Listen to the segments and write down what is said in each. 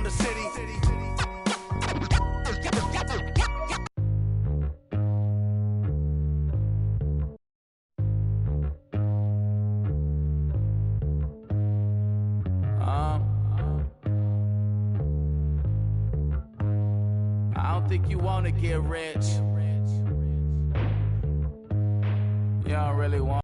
the city. I don't think you want to get rich. You don't really want.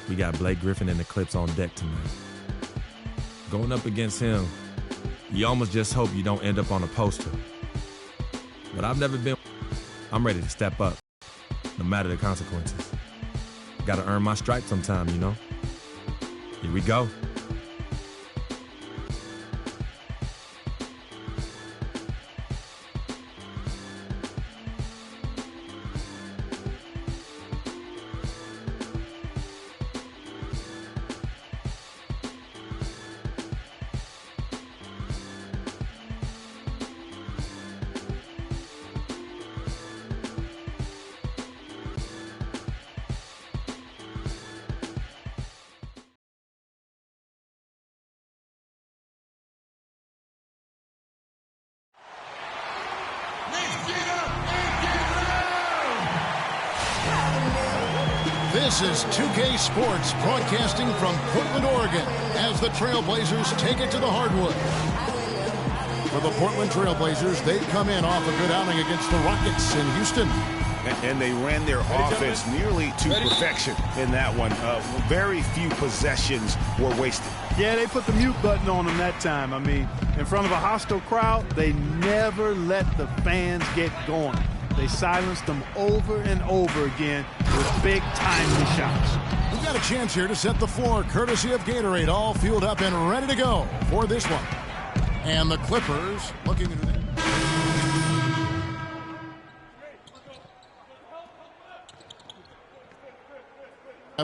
We got Blake Griffin and the Clips on deck tonight. Going up against him, you almost just hope you don't end up on a poster. But I've never been. I'm ready to step up, no matter the consequences. Gotta earn my stripes sometime, you know? Here we go. This is 2K Sports broadcasting from Portland, Oregon, as the Trailblazers take it to the hardwood. For the Portland Trailblazers, they've come in off a good outing against the Rockets in Houston. And they ran their offense nearly to perfection in that one. Very few possessions were wasted. Yeah, they put the mute button on them that time. I mean, in front of a hostile crowd, they never let the fans get going. They silenced them over and over again with big timely shots. We've got a chance here to set the floor, courtesy of Gatorade, all fueled up and ready to go for this one. And the Clippers looking into that.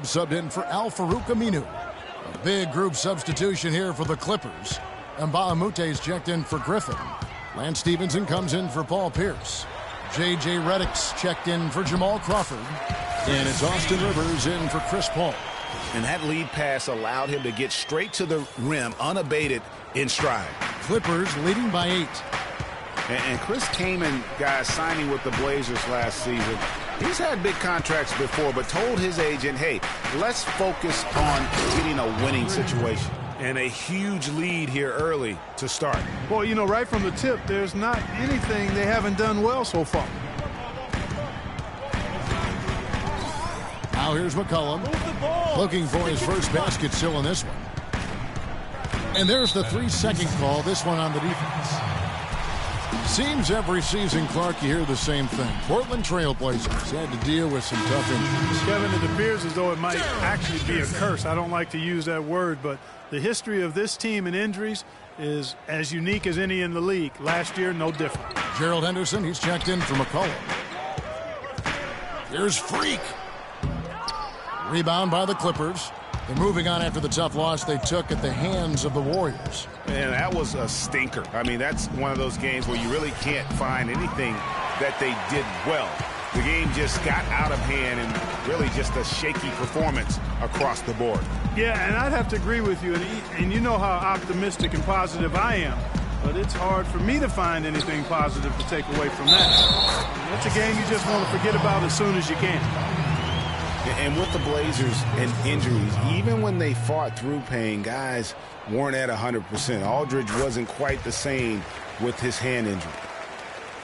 Subbed in for Al-Farouq Aminu. A big group substitution here for the Clippers. And Mbah-a-Moute's checked in for Griffin. Lance Stevenson comes in for Paul Pierce. J.J. Redick's checked in for Jamal Crawford. And it's Austin Rivers in for Chris Paul. And that lead pass allowed him to get straight to the rim unabated in stride. Clippers leading by 8. And Chris Kaman, guys, signing with the Blazers last season, he's had big contracts before, but told his agent, hey, let's focus on getting a winning situation. And a huge lead here early to start. Well, you know, right from the tip, there's not anything they haven't done well so far. Now here's McCollum looking for his first basket still in this one. And there's the 3-second call, this one on the defense. Seems every season, Clark, you hear the same thing. Portland Trailblazers had to deal with some tough injuries. Kevin, it appears as though it might actually be a curse. I don't like to use that word, but the history of this team in injuries is as unique as any in the league. Last year, no different. Gerald Henderson, he's checked in for McCollum. Here's Freak. Rebound by the Clippers. They're moving on after the tough loss they took at the hands of the Warriors. Man, that was a stinker. I mean, that's one of those games where you really can't find anything that they did well. The game just got out of hand and really just a shaky performance across the board. Yeah, and I'd have to agree with you. And you know how optimistic and positive I am. but it's hard for me to find anything positive to take away from that. It's a game you just want to forget about as soon as you can. And with the Blazers and injuries, even when they fought through pain, guys weren't at 100%. Aldridge wasn't quite the same with his hand injury.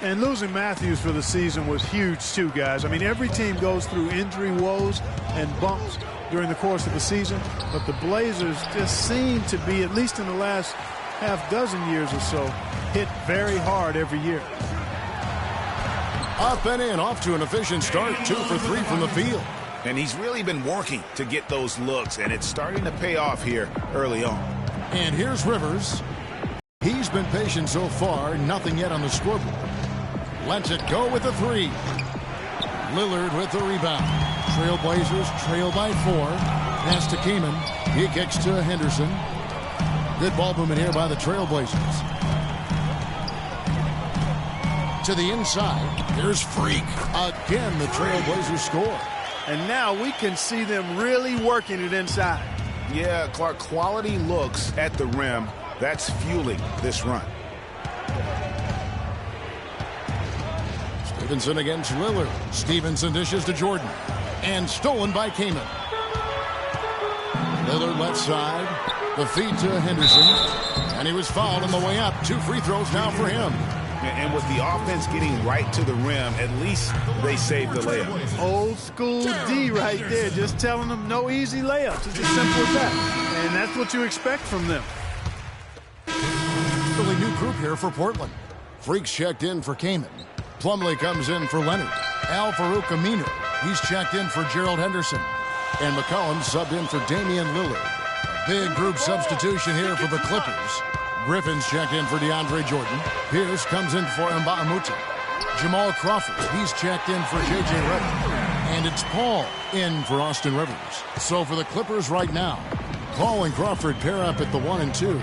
And losing Matthews for the season was huge too, guys. I mean, every team goes through injury woes and bumps during the course of the season, but the Blazers just seem to be, at least in the last half dozen years or so, hit very hard every year. Up and in, off to an efficient start, 2 for 3 from the field. And he's really been working to get those looks, and it's starting to pay off here early on. And here's Rivers. He's been patient so far, nothing yet on the scoreboard. Lets it go with the 3. Lillard with the rebound. Trailblazers trail by 4. Pass to Kaman. He kicks to Henderson. Good ball movement here by the Trailblazers. To the inside. Here's Freak. Again, the Trailblazers score. And now we can see them really working it inside. Yeah, Clark, quality looks at the rim. That's fueling this run. Stevenson against Lillard. Stevenson dishes to Jordan. And stolen by Kaman. Lillard left side. The feed to Henderson. And he was fouled on the way up. 2 free throws now for him. And with the offense getting right to the rim, at least they saved the layup. Old school D right there, just telling them no easy layups. It's as simple as that. And that's what you expect from them. Really new group here for Portland. Freaks checked in for Kaman. Plumlee comes in for Leonard. Al-Farouq Aminu. He's checked in for Gerald Henderson. And McCollum subbed in for Damian Lillard. Big group substitution here for the Clippers. Griffin's checked in for DeAndre Jordan. Pierce comes in for Mba'amute. Jamal Crawford, he's checked in for J.J. Redick. And it's Paul in for Austin Rivers. So for the Clippers right now, Paul and Crawford pair up at the 1 and 2.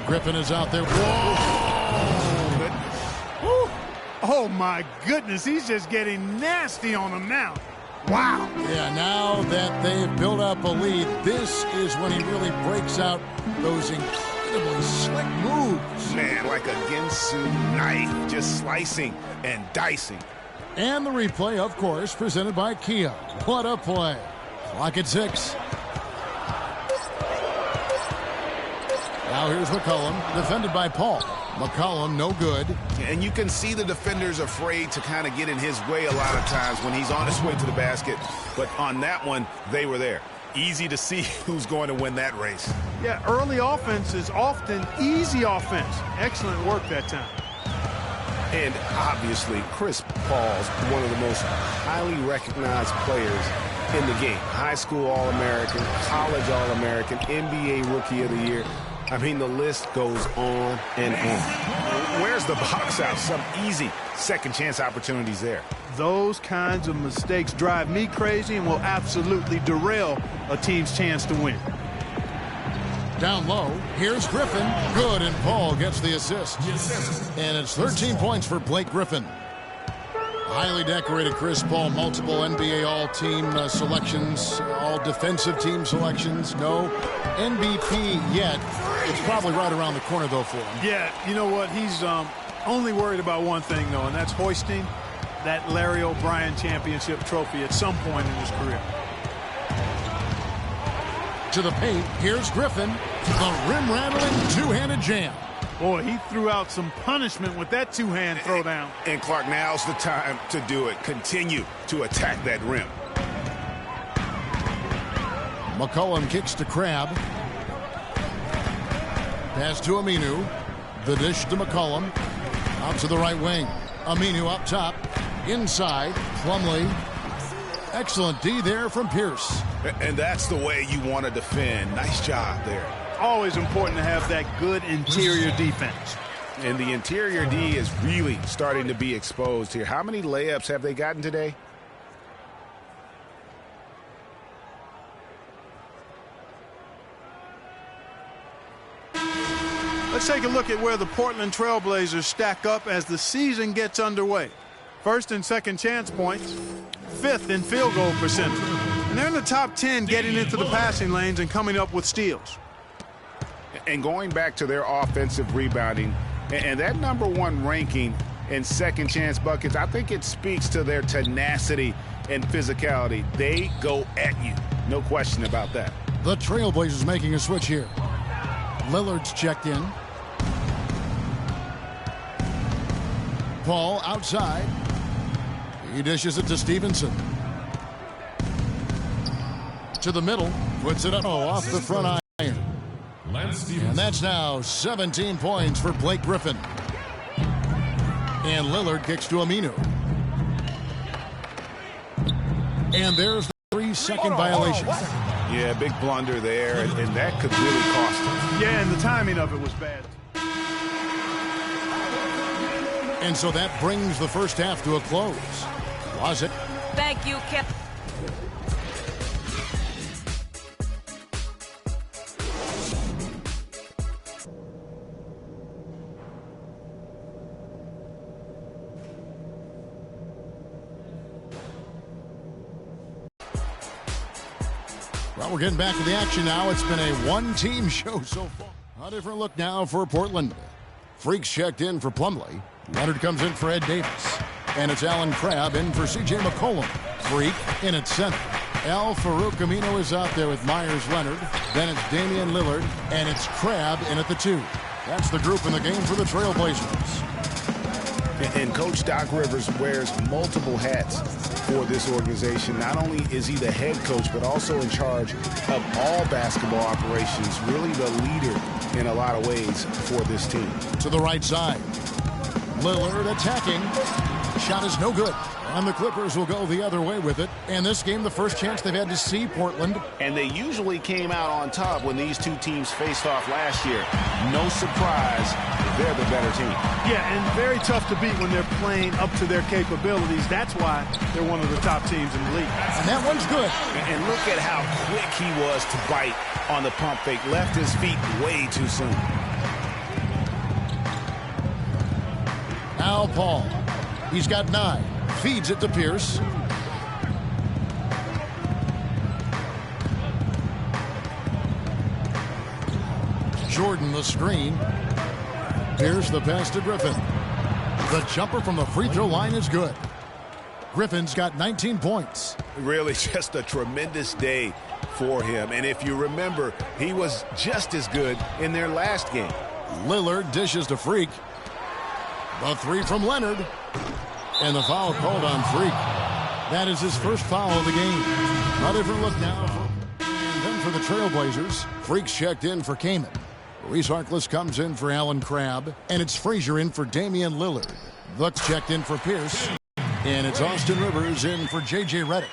Griffin is out there. Oh, my goodness. He's just getting nasty on them now. Wow. Yeah, now that they've built up a lead, this is when he really breaks out those incredibly slick moves. Man, like a Ginsu knife, just slicing and dicing. And the replay, of course, presented by Kia. What a play. Clock at 6. Now here's McCollum, defended by Paul. McCollum, no good. And you can see the defenders afraid to kind of get in his way a lot of times when he's on his way to the basket. But on that one, they were there. Easy to see who's going to win that race. Yeah, early offense is often easy offense. Excellent work that time. And obviously, Chris Paul's one of the most highly recognized players in the game. High school All-American, college All-American, NBA Rookie of the Year. I mean, the list goes on and on. Where's the box out? Some easy second chance opportunities there. Those kinds of mistakes drive me crazy and will absolutely derail a team's chance to win. Down low, here's Griffin. Good, and Paul gets the assist. And it's 13 points for Blake Griffin. Highly decorated Chris Paul, multiple NBA All-Team selections, all defensive team selections. No MVP yet. It's probably right around the corner, though, for him. Yeah, you know what? He's only worried about one thing, though, and that's hoisting that Larry O'Brien championship trophy at some point in his career. To the paint, here's Griffin. The rim-rattling two-handed jam. Boy, he threw out some punishment with that two-hand throwdown. And Clark, now's the time to do it. Continue to attack that rim. McCollum kicks to Crab. Pass to Aminu. The dish to McCollum. Out to the right wing. Aminu up top. Inside. Plumlee. Excellent D there from Pierce. And that's the way you want to defend. Nice job there. Always important to have that good interior defense. And the interior D is really starting to be exposed here. How many layups have they gotten today? Let's take a look at where the Portland Trail Blazers stack up as the season gets underway. First and second chance points, 5th in field goal percentage. And they're in the top 10 getting into the passing lanes and coming up with steals. And going back to their offensive rebounding, And that #1 ranking in second chance buckets, I think it speaks to their tenacity and physicality. They go at you. No question about that. The Trailblazers making a switch here. Lillard's checked in. Paul outside. He dishes it to Stevenson. To the middle. Puts it up off the front iron. And that's now 17 points for Blake Griffin. And Lillard kicks to Aminu. And there's the 3-second violation. Yeah, big blunder there, and that could really cost him. Yeah, and the timing of it was bad. And so that brings the first half to a close. Was it? Thank you, Kip. Well, we're getting back to the action now. It's been a one-team show so far. A different look now for Portland. Freaks checked in for Plumlee. Leonard comes in for Ed Davis. And it's Alan Crabb in for C.J. McCollum. Freak in at center. Al-Farouq Aminu is out there with Myers Leonard. Then it's Damian Lillard. And it's Crabb in at the 2. That's the group in the game for the Trailblazers. And Coach Doc Rivers wears multiple hats for this organization. Not only is he the head coach, but also in charge of all basketball operations. Really the leader in a lot of ways for this team. To the right side. Lillard attacking. Shot is no good. And the Clippers will go the other way with it. And this game, the first chance they've had to see Portland. And they usually came out on top when these two teams faced off last year. No surprise, they're the better team. Yeah, and very tough to beat when they're playing up to their capabilities. That's why they're one of the top teams in the league. And that one's good. And look at how quick he was to bite on the pump fake. Left his feet way too soon. Al Paul. He's got 9. Feeds it to Pierce. Jordan the screen. Pierce the pass to Griffin. The jumper from the free throw line is good. Griffin's got 19 points. Really just a tremendous day for him. And if you remember, he was just as good in their last game. Lillard dishes to Freak. The 3 from Leonard. And the foul called on Freak. That is his first foul of the game. A different look now. And then for the Trailblazers, Freak's checked in for Kaman. Reese Harkless comes in for Alan Crabb. And it's Frazier in for Damian Lillard. Bucks checked in for Pierce. And it's Austin Rivers in for J.J. Redick.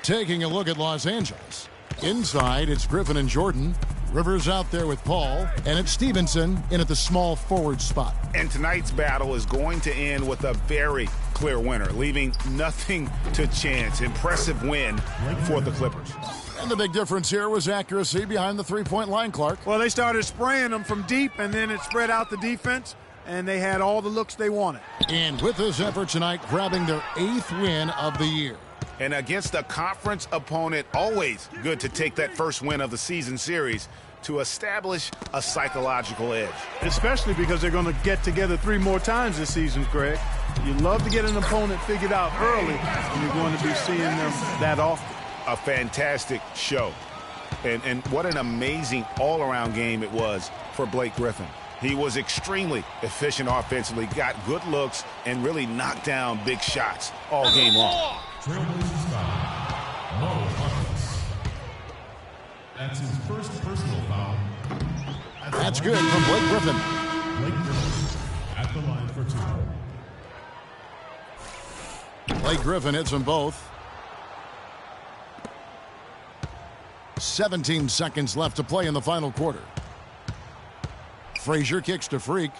Taking a look at Los Angeles. Inside, it's Griffin and Jordan. Rivers out there with Paul, and it's Stevenson in at the small forward spot. And tonight's battle is going to end with a very clear winner, leaving nothing to chance. Impressive win for the Clippers. And the big difference here was accuracy behind the three-point line, Clark. Well, they started spraying them from deep, and then it spread out the defense, and they had all the looks they wanted. And with this effort tonight, grabbing their 8th win of the year. And against a conference opponent, always good to take that first win of the season series to establish a psychological edge. Especially because they're going to get together 3 more times this season, Greg. You love to get an opponent figured out early, and you're going to be seeing them that often. A fantastic show. And what an amazing all-around game it was for Blake Griffin. He was extremely efficient offensively, got good looks, and really knocked down big shots all game long. Trailblazers foul. Mo Harkless. That's his first personal foul. That's good from Blake Griffin. Blake Griffin at the line for 2. Blake Griffin hits them both. 17 seconds left to play in the final quarter. Frazier kicks to Freak.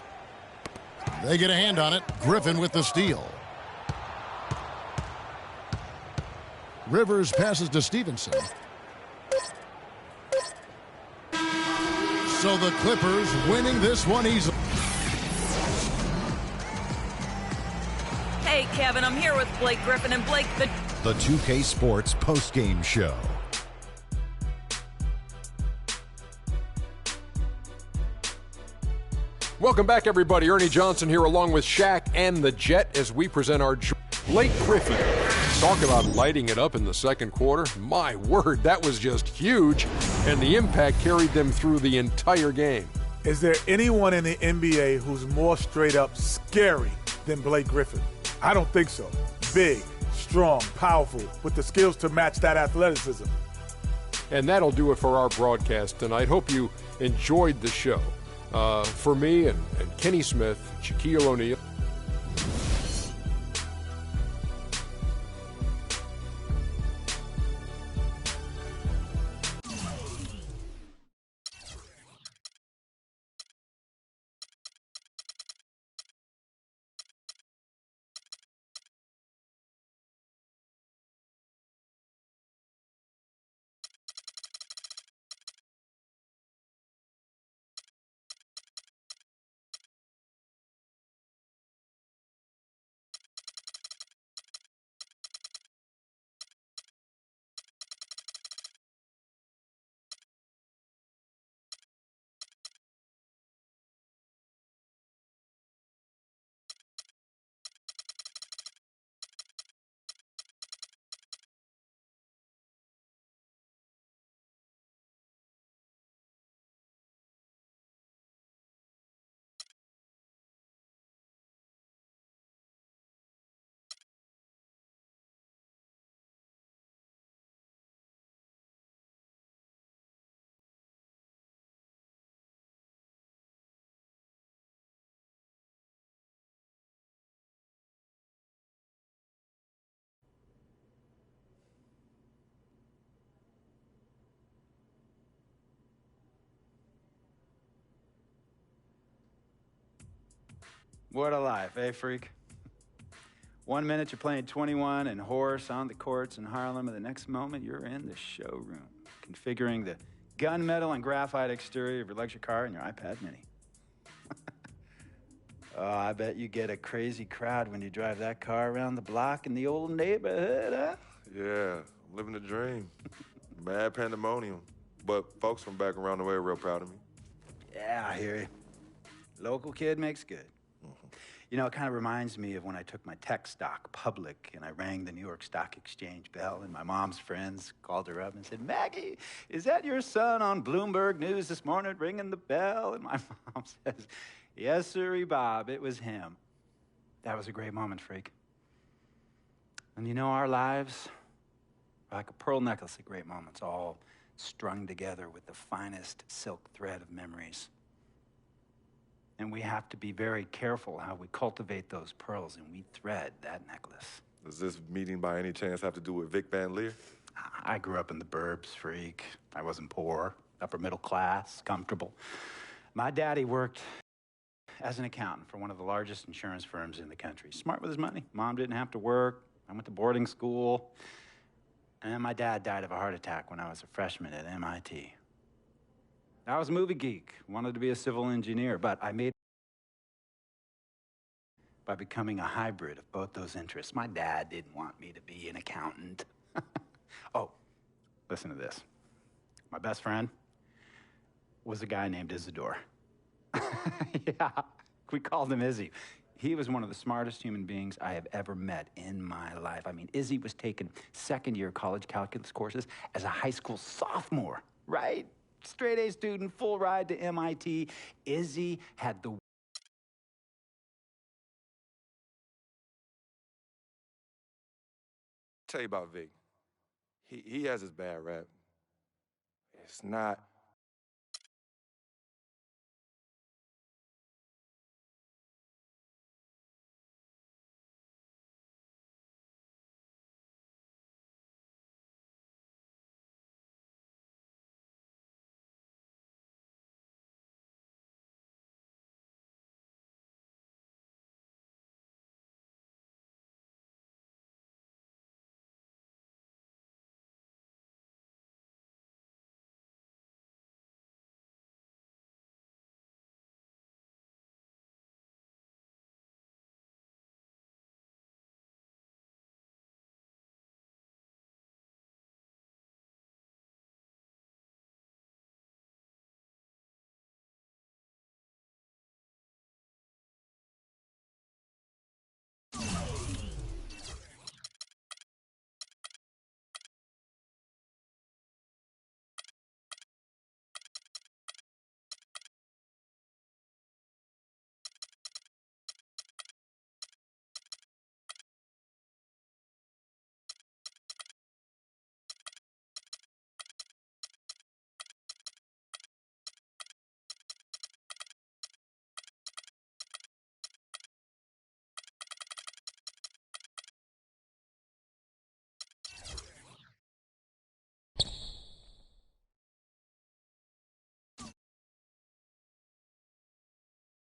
They get a hand on it. Griffin with the steal. Rivers passes to Stevenson. So the Clippers winning this one easily. Hey, Kevin, I'm here with Blake Griffin and Blake, the 2K Sports postgame show. Welcome back, everybody. Ernie Johnson here along with Shaq and the Jet as we present our Blake Griffin. Talk about lighting it up in the second quarter. My word, that was just huge, and the impact carried them through the entire game. Is there anyone in the NBA who's more straight up scary than Blake Griffin? I don't think so. Big, strong, powerful, with the skills to match that athleticism. And that'll do it for our broadcast tonight. Hope you enjoyed the show. For me and Kenny Smith, Shaquille O'Neal. What a life, eh, freak? 1 minute you're playing 21 and horse on the courts in Harlem, and the next moment you're in the showroom, configuring the gunmetal and graphite exterior of your luxury car and your iPad mini. Oh, I bet you get a crazy crowd when you drive that car around the block in the old neighborhood, huh? Yeah, I'm living the dream. Mad pandemonium. But folks from back around the way are real proud of me. Yeah, I hear you. Local kid makes good. You know, it kind of reminds me of when I took my tech stock public and I rang the New York Stock Exchange bell, and my mom's friends called her up and said, "Maggie, is that your son on Bloomberg News this morning ringing the bell?" And my mom says, "Yes, sirree, Bob, it was him." That was a great moment, freak. And you know, our lives are like a pearl necklace of great moments, all strung together with the finest silk thread of memories. And we have to be very careful how we cultivate those pearls and we thread that necklace. Does this meeting by any chance have to do with Vic Van Leer? I grew up in the burbs, freak. I wasn't poor, upper middle class, comfortable. My daddy worked as an accountant for one of the largest insurance firms in the country. Smart with his money. Mom didn't have to work. I went to boarding school. And then my dad died of a heart attack when I was a freshman at MIT. I was a movie geek, wanted to be a civil engineer, but I made by becoming a hybrid of both those interests. My dad didn't want me to be an accountant. Oh, listen to this. My best friend was a guy named Isidore. Yeah, we called him Izzy. He was one of the smartest human beings I have ever met in my life. I mean, Izzy was taking second-year college calculus courses as a high school sophomore, right? Straight A student, full ride to MIT. Izzy had the Tell you about Vic. He has his bad rap. It's not